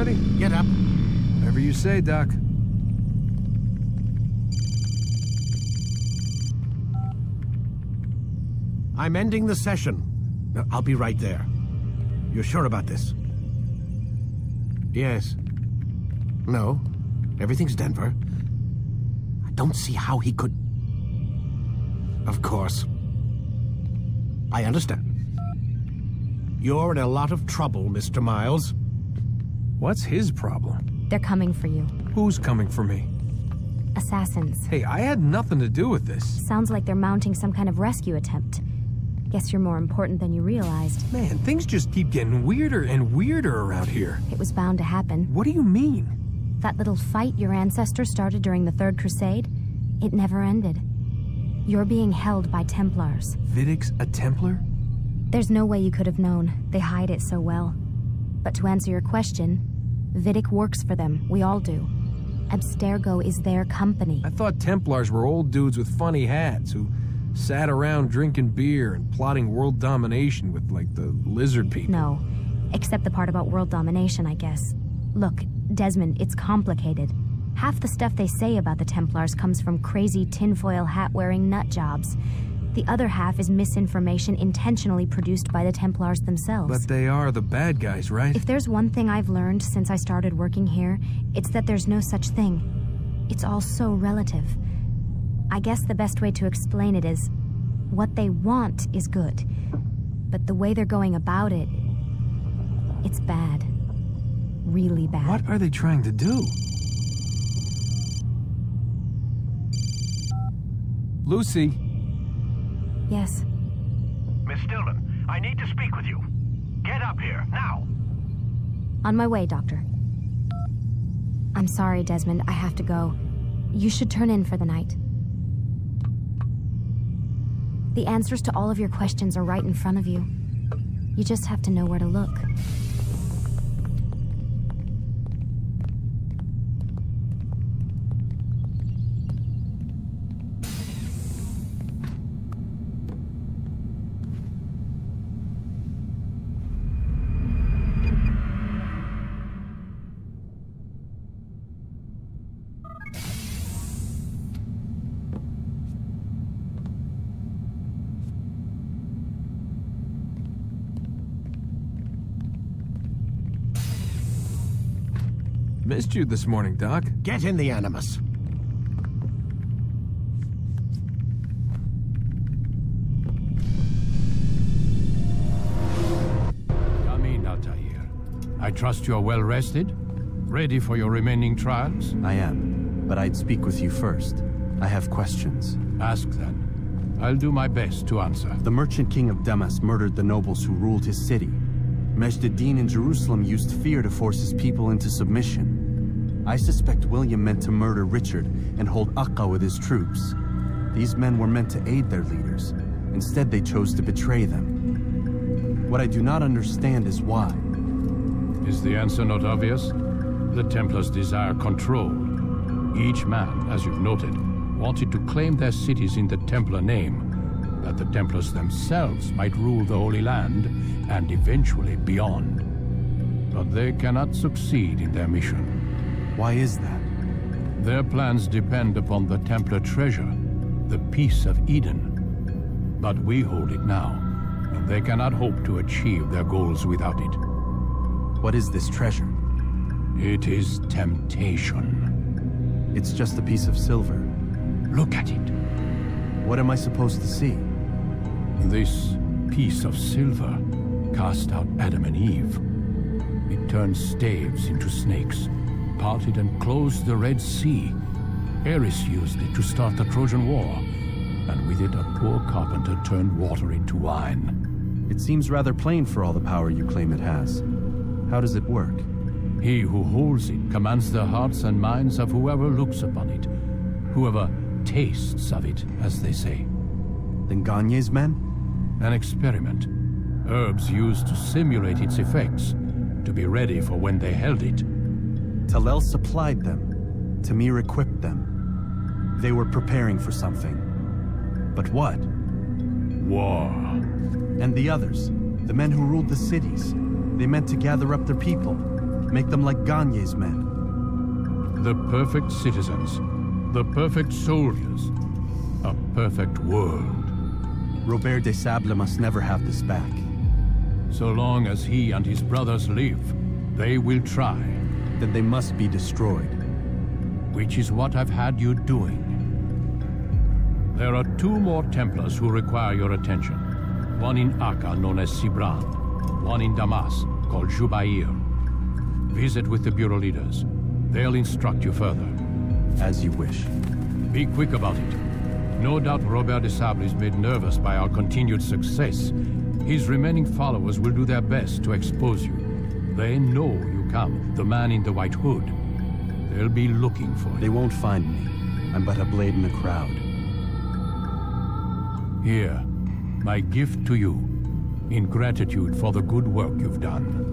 already? Get up. Whatever you say, Doc. I'm ending the session. No, I'll be right there. You're sure about this? Yes. No. Everything's Denver. I don't see how he could... Of course. I understand. You're in a lot of trouble, Mr. Miles. What's his problem? They're coming for you. Who's coming for me? Assassins. Hey, I had nothing to do with this. Sounds like they're mounting some kind of rescue attempt. Guess you're more important than you realized. Man, things just keep getting weirder and weirder around here. It was bound to happen. What do you mean? That little fight your ancestors started during the Third Crusade, it never ended. You're being held by Templars. Vidic's a Templar? There's no way you could have known. They hide it so well. But to answer your question, Vidic works for them. We all do. Abstergo is their company. I thought Templars were old dudes with funny hats who sat around drinking beer and plotting world domination with, like, the lizard people. No. Except the part about world domination, I guess. Look, Desmond, it's complicated. Half the stuff they say about the Templars comes from crazy tinfoil hat-wearing nut jobs. The other half is misinformation intentionally produced by the Templars themselves. But they are the bad guys, right? If there's one thing I've learned since I started working here, it's that there's no such thing. It's all so relative. I guess the best way to explain it is, what they want is good. But the way they're going about it, it's bad. Really bad. What are they trying to do? Lucy. Yes. Miss Stillman, I need to speak with you. Get up here, now! On my way, Doctor. I'm sorry, Desmond. I have to go. You should turn in for the night. The answers to all of your questions are right in front of you. You just have to know where to look. Missed you this morning, Doc. Get in the Animus. Come in, Altair. I trust you're well rested? Ready for your remaining trials? I am, but I'd speak with you first. I have questions. Ask then. I'll do my best to answer. The merchant king of Damas murdered the nobles who ruled his city. Majd-ad-Din in Jerusalem used fear to force his people into submission. I suspect William meant to murder Richard and hold Akka with his troops. These men were meant to aid their leaders. Instead, they chose to betray them. What I do not understand is why. Is the answer not obvious? The Templars desire control. Each man, as you've noted, wanted to claim their cities in the Templar name, that the Templars themselves might rule the Holy Land and eventually beyond. But they cannot succeed in their mission. Why is that? Their plans depend upon the Templar treasure, the Peace of Eden. But we hold it now, and they cannot hope to achieve their goals without it. What is this treasure? It is temptation. It's just a piece of silver. Look at it. What am I supposed to see? This piece of silver cast out Adam and Eve. It turned staves into snakes, parted and closed the Red Sea. Ares used it to start the Trojan War, and with it a poor carpenter turned water into wine. It seems rather plain for all the power you claim it has. How does it work? He who holds it commands the hearts and minds of whoever looks upon it, whoever tastes of it, as they say. Then Gagne's men? An experiment. Herbs used to simulate its effects, to be ready for when they held it. Talel supplied them. Tamir equipped them. They were preparing for something. But what? War. And the others, the men who ruled the cities, they meant to gather up their people. Make them like Gagne's men. The perfect citizens, the perfect soldiers, a perfect world. Robert de Sable must never have this back. So long as he and his brothers live, they will try. Then they must be destroyed. Which is what I've had you doing. There are 2 more Templars who require your attention. One in Acre known as Sibran, one in Damas called Jubair. Visit with the Bureau leaders. They'll instruct you further. As you wish. Be quick about it. No doubt Robert de Sable is made nervous by our continued success. His remaining followers will do their best to expose you. They know you come, the man in the white hood. They'll be looking for you. They won't find me. I'm but a blade in the crowd. Here, my gift to you, in gratitude for the good work you've done.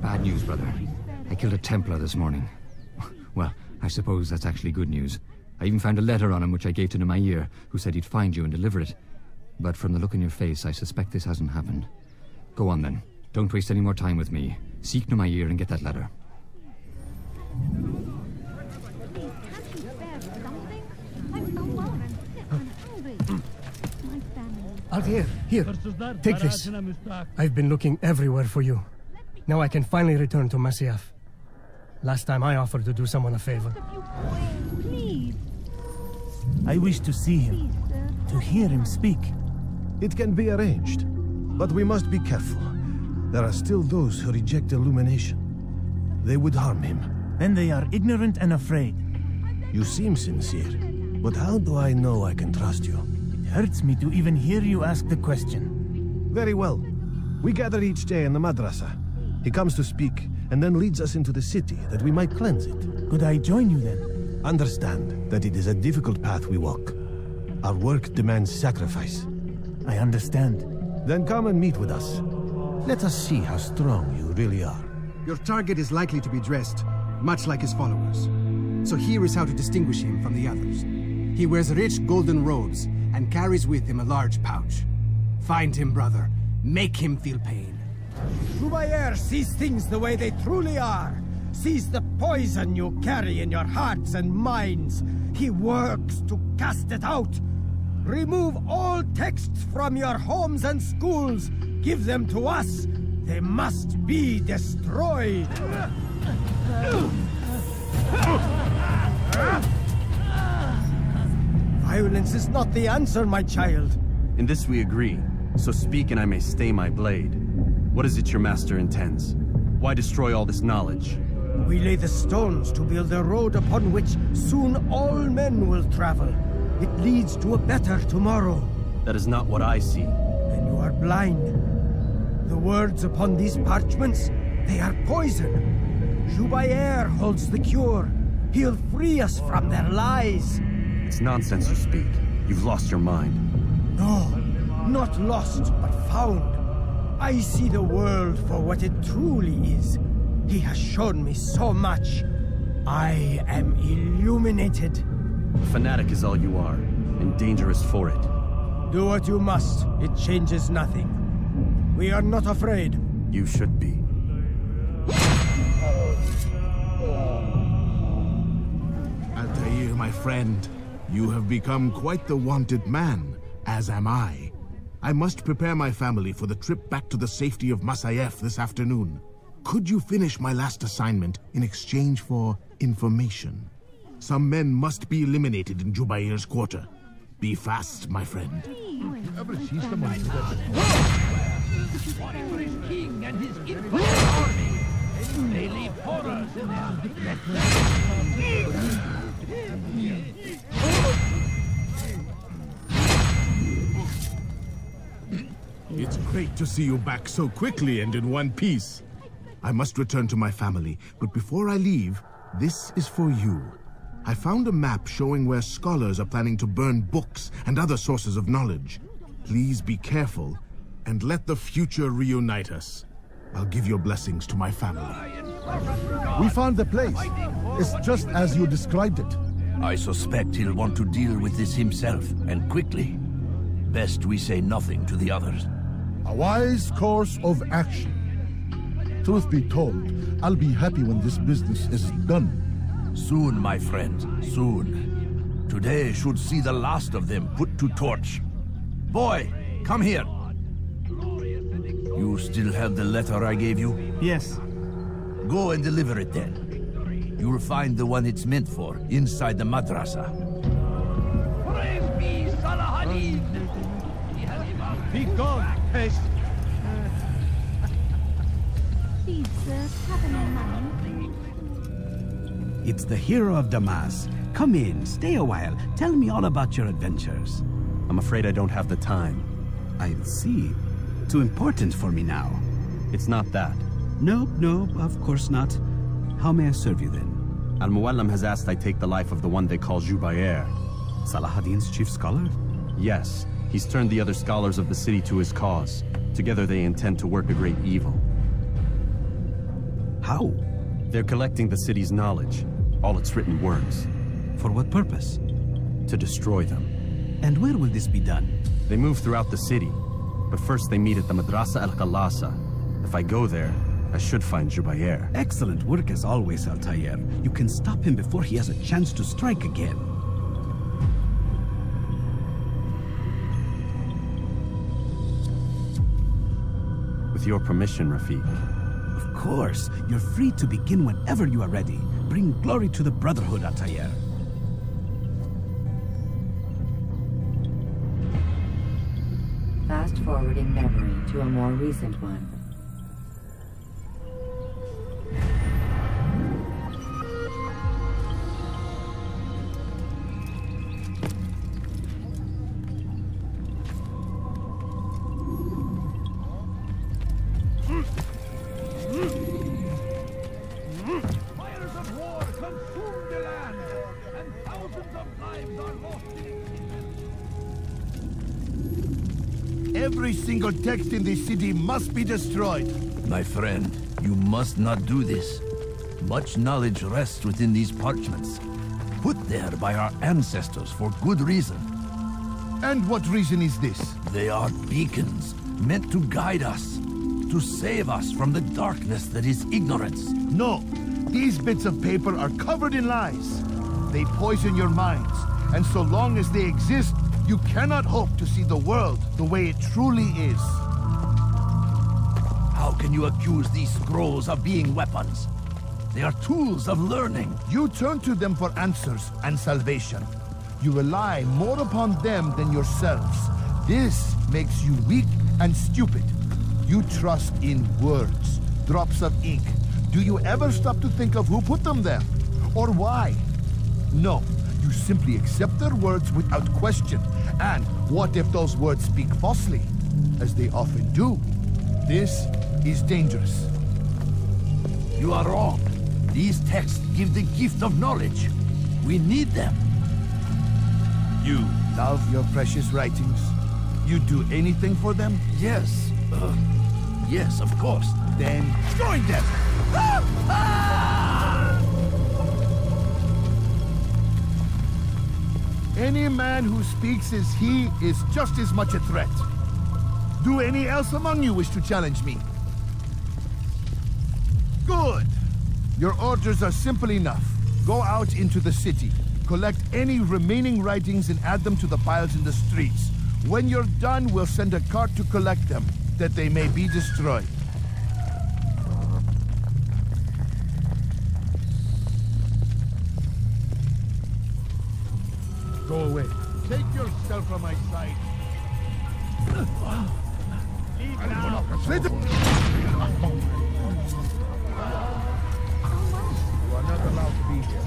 Bad news, brother. I killed a Templar this morning. Well, I suppose that's actually good news. I even found a letter on him which I gave to Nemair, who said he'd find you and deliver it. But from the look in your face, I suspect this hasn't happened. Go on then. Don't waste any more time with me. Seek Nemair and get that letter. Altair, here. Take this. I've been looking everywhere for you. Now I can finally return to Masyaf. Last time I offered to do someone a favor. Please. I wish to see him, to hear him speak. It can be arranged, but we must be careful. There are still those who reject illumination. They would harm him. Then they are ignorant and afraid. You seem sincere, but how do I know I can trust you? It hurts me to even hear you ask the question. Very well. We gather each day in the madrasa. He comes to speak, and then leads us into the city, that we might cleanse it. Could I join you then? Understand that it is a difficult path we walk. Our work demands sacrifice. I understand. Then come and meet with us. Let us see how strong you really are. Your target is likely to be dressed, much like his followers. So here is how to distinguish him from the others. He wears rich golden robes, and carries with him a large pouch. Find him, brother. Make him feel pain. Jubair sees things the way they truly are. Sees the poison you carry in your hearts and minds. He works to cast it out. Remove all texts from your homes and schools. Give them to us. They must be destroyed. Violence is not the answer, my child. In this we agree. So speak and I may stay my blade. What is it your master intends? Why destroy all this knowledge? We lay the stones to build a road upon which soon all men will travel. It leads to a better tomorrow. That is not what I see. Then you are blind. The words upon these parchments, they are poison. Jubair holds the cure. He'll free us from their lies. It's nonsense you speak. You've lost your mind. No, not lost, but found. I see the world for what it truly is. He has shown me so much. I am illuminated. A fanatic is all you are, and dangerous for it. Do what you must. It changes nothing. We are not afraid. You should be. Altair, my friend, you have become quite the wanted man, as am I. I must prepare my family for the trip back to the safety of Masyaf this afternoon. Could you finish my last assignment in exchange for information? Some men must be eliminated in Jubair's quarter. Be fast, my friend. King and his infamous army. They leave horrors in It's great to see you back so quickly and in one piece. I must return to my family, but before I leave, this is for you. I found a map showing where scholars are planning to burn books and other sources of knowledge. Please be careful and let the future reunite us. I'll give your blessings to my family. We found the place. It's just as you described it. I suspect he'll want to deal with this himself, and quickly. Best we say nothing to the others. A wise course of action. Truth be told, I'll be happy when this business is done. Soon, my friend, soon. Today should see the last of them put to torch. Boy, come here. You still have the letter I gave you? Yes. Go and deliver it then. You'll find the one it's meant for inside the madrasa. Praise be Salahadin! Be gone, pest! Please, sir, have any money? It's the hero of Damas. Come in, stay a while. Tell me all about your adventures. I'm afraid I don't have the time. I see. Too important for me now. It's not that. No, of course not. How may I serve you then? Al-Muallim has asked I take the life of the one they call Jubair. Salahadin's chief scholar? Yes. He's turned the other scholars of the city to his cause. Together they intend to work a great evil. How? They're collecting the city's knowledge, all its written words. For what purpose? To destroy them. And where will this be done? They move throughout the city, but first they meet at the Madrasa al-Qalasa. If I go there, I should find Jubair. Excellent work as always, Altair. You can stop him before he has a chance to strike again. With your permission, Rafiq. Of course. You're free to begin whenever you are ready. Bring glory to the Brotherhood, Altair. Fast-forwarding memory to a more recent one. Fires of war consume the land, and thousands of lives are lost. Every single text in this city must be destroyed. My friend, you must not do this. Much knowledge rests within these parchments, put there by our ancestors for good reason. And what reason is this? They are beacons, meant to guide us, to save us from the darkness that is ignorance. No, these bits of paper are covered in lies. They poison your minds, and so long as they exist, you cannot hope to see the world the way it truly is. How can you accuse these scrolls of being weapons? They are tools of learning. You turn to them for answers and salvation. You rely more upon them than yourselves. This makes you weak and stupid. You trust in words, drops of ink. Do you ever stop to think of who put them there? Or why? No, you simply accept their words without question. And what if those words speak falsely? As they often do. This is dangerous. You are wrong. These texts give the gift of knowledge. We need them. You love your precious writings? You'd do anything for them? Yes. Yes, of course. Then join them! Any man who speaks as he is just as much a threat. Do any else among you wish to challenge me? Good! Your orders are simple enough. Go out into the city, collect any remaining writings and add them to the piles in the streets. When you're done, we'll send a cart to collect them, that they may be destroyed. Go away. Take yourself from my sight. Leave now. Let him... You are not allowed to be here.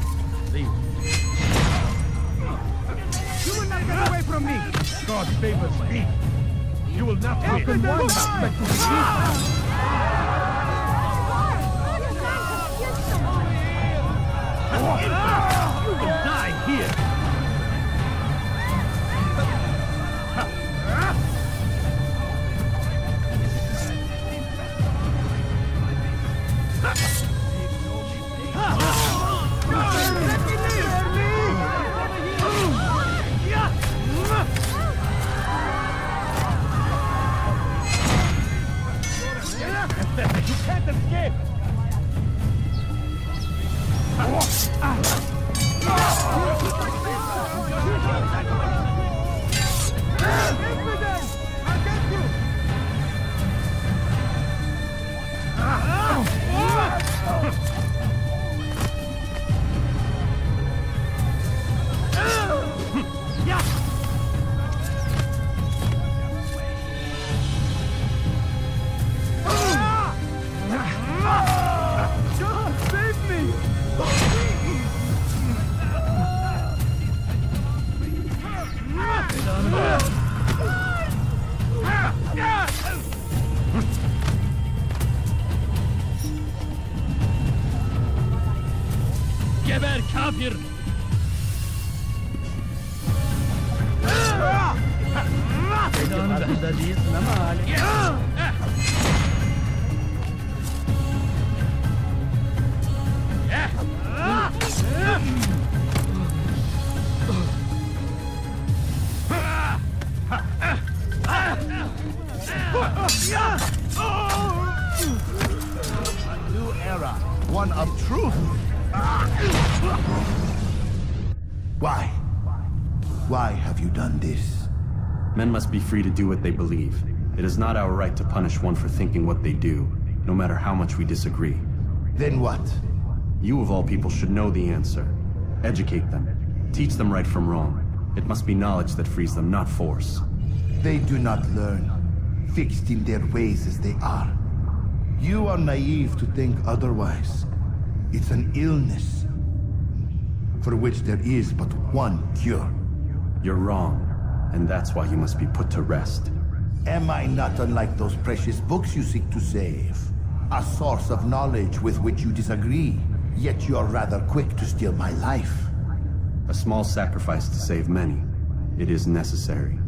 Leave. You will not get away from me! God favors me. You will not How can one expect to see? You will die here. You can't escape. Geber kafir! Farkında değilsin ama Âlim. A new era, one of truth. Why? Why have you done this? Men must be free to do what they believe. It is not our right to punish one for thinking what they do, no matter how much we disagree. Then what? You of all people should know the answer. Educate them. Teach them right from wrong. It must be knowledge that frees them, not force. They do not learn, fixed in their ways as they are. You are naive to think otherwise. It's an illness for which there is but one cure. You're wrong, and that's why you must be put to rest. Am I not unlike those precious books you seek to save? A source of knowledge with which you disagree, yet you are rather quick to steal my life. A small sacrifice to save many. It is necessary.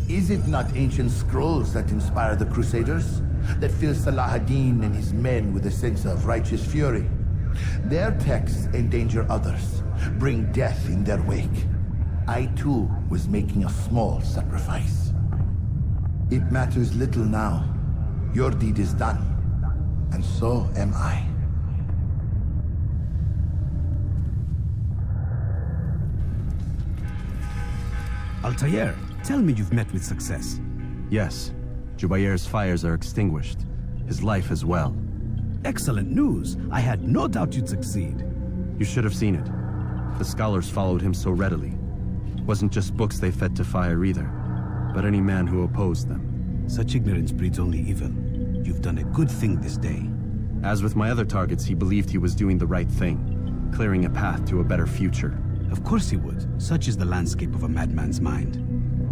Is it not ancient scrolls that inspire the Crusaders? That fill Salah ad-Din and his men with a sense of righteous fury? Their texts endanger others, bring death in their wake. I too was making a small sacrifice. It matters little now. Your deed is done, and so am I. Altair, tell me you've met with success. Yes. Jubayr's fires are extinguished. His life as well. Excellent news. I had no doubt you'd succeed. You should have seen it. The scholars followed him so readily. It wasn't just books they fed to fire either, but any man who opposed them. Such ignorance breeds only evil. You've done a good thing this day. As with my other targets, he believed he was doing the right thing, clearing a path to a better future. Of course he would. Such is the landscape of a madman's mind.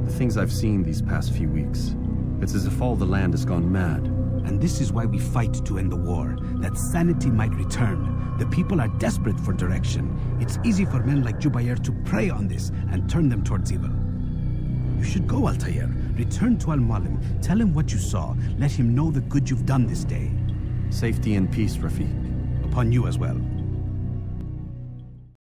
The things I've seen these past few weeks, it's as if all the land has gone mad. And this is why we fight to end the war, that sanity might return. The people are desperate for direction. It's easy for men like Jubayr to prey on this and turn them towards evil. You should go, Altair. Return to Al-Mualim. Tell him what you saw. Let him know the good you've done this day. Safety and peace, Rafiq. Upon you as well.